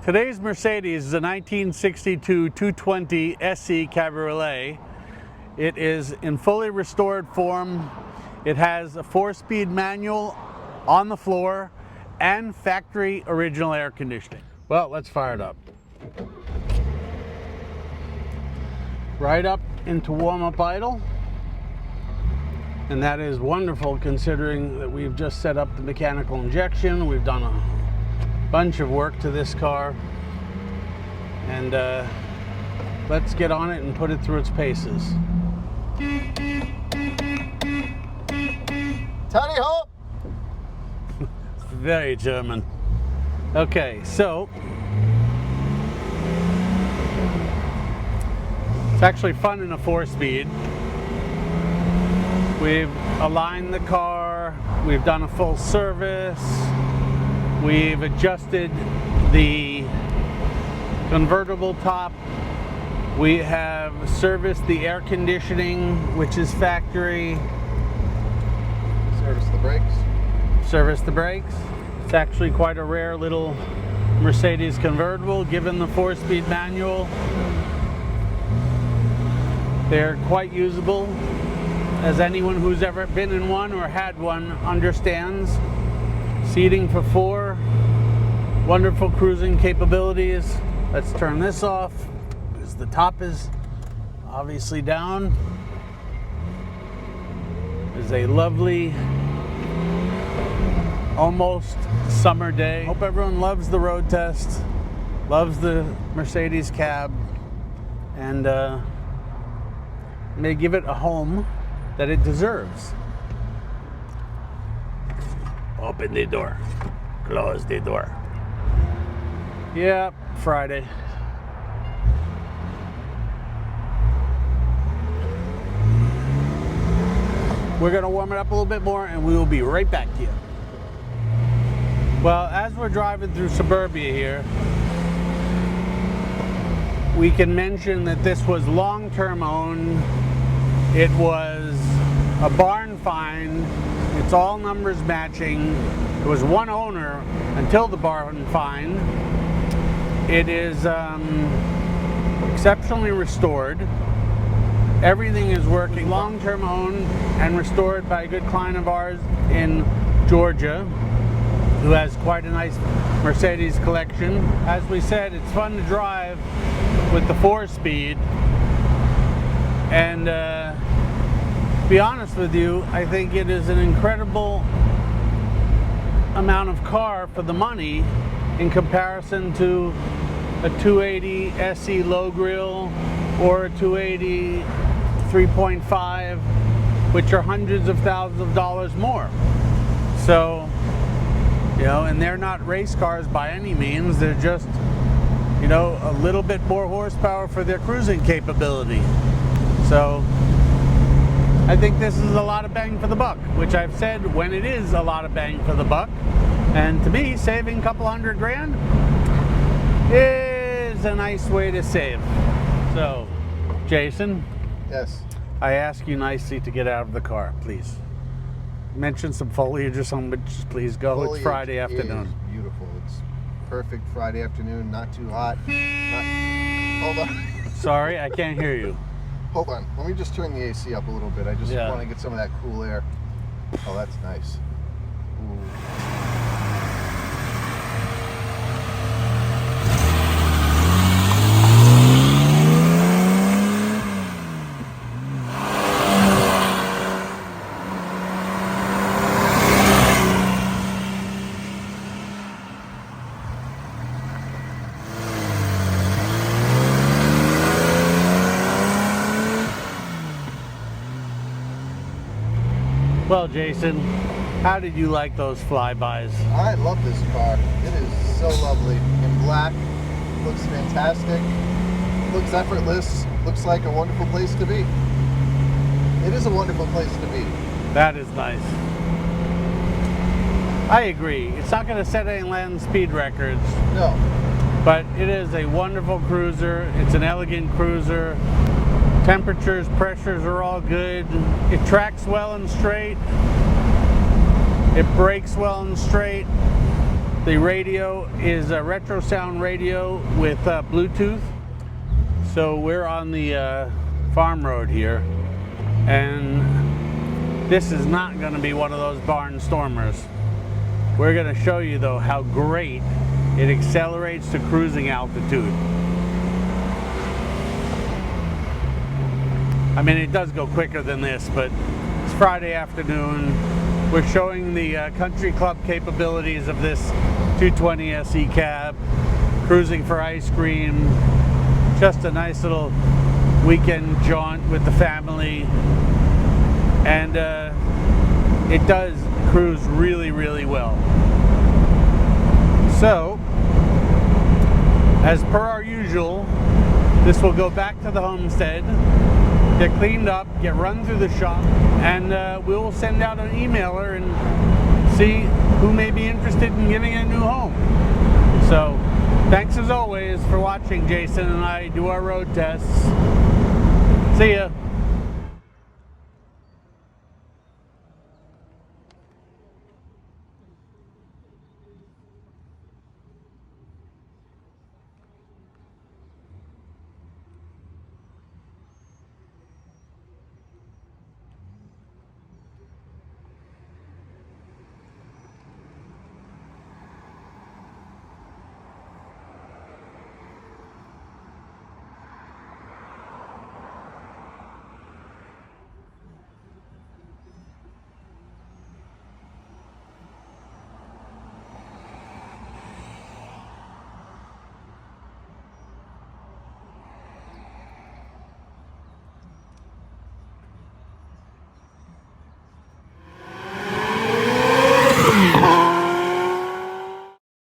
Today's Mercedes is a 1962 220 SE Cabriolet. It is in fully restored form. It has a 4-speed manual on the floor and factory original air conditioning. Well, let's fire it up. Right up into warm-up idle. And that is wonderful considering that we've just set up the mechanical injection. We've done a bunch of work to this car. And let's get on it and put it through its paces. Tony ho! Very German. Okay, so it's actually fun in a 4-speed. We've aligned the car, we've done a full service, we've adjusted the convertible top, we have serviced the air conditioning, which is factory. Service the brakes. Service the brakes. It's actually quite a rare little Mercedes convertible given the 4-speed manual. They're quite usable, as anyone who's ever been in one or had one understands. Seating for 4, wonderful cruising capabilities. Let's turn this off because the top is obviously down. It's a lovely, almost summer day. Hope everyone loves the road test, loves the Mercedes cab, and may give it a home that it deserves. Open the door, close the door. Yep, Friday. We're gonna warm it up a little bit more and we will be right back to you. Well, as we're driving through suburbia here, we can mention that this was long-term owned. It was a barn find. It's all numbers matching. It was one owner until the barn find. It is exceptionally restored. Everything is working. Long-term owned and restored by a good client of ours in Georgia, who has quite a nice Mercedes collection. As we said, it's fun to drive with the 4-speed. And to be honest with you, I think it is an incredible amount of car for the money in comparison to a 280 SE low grille or a 280 3.5, which are hundreds of thousands of dollars more. So, you know, and they're not race cars by any means. They're just, you know, a little bit more horsepower for their cruising capability. So I think this is a lot of bang for the buck, which I've said when it is a lot of bang for the buck. And to me, saving a couple $100 grand is a nice way to save. So, Jason. Yes. I ask you nicely to get out of the car, please. Mention some foliage or something, but just please go. Foliage, it's Friday afternoon. Is beautiful. It's perfect Friday afternoon, not too hot. Hold on. Sorry, I can't hear you. Hold on. Let me just turn the AC up a little bit. I just want to get some of that cool air. Oh, that's nice. Ooh. Well, Jason, how did you like those flybys? I love this car. It is so lovely. In black, looks fantastic, looks effortless, looks like a wonderful place to be. It is a wonderful place to be. That is nice. I agree. It's not going to set any land speed records. No. But it is a wonderful cruiser. It's an elegant cruiser. Temperatures, pressures are all good. It tracks well and straight. It brakes well and straight. The radio is a Retrosound radio with Bluetooth. So we're on the farm road here, and this is not going to be one of those barn stormers. We're going to show you though how great it accelerates to cruising altitude. I mean, it does go quicker than this, but it's Friday afternoon. We're showing the country club capabilities of this 220 SE cab, cruising for ice cream, just a nice little weekend jaunt with the family, and it does cruise really, really well. So, as per our usual, this will go back to the homestead, get cleaned up, get run through the shop, and we'll send out an emailer and see who may be interested in giving it a new home. So, thanks as always for watching Jason and I do our road tests. See ya.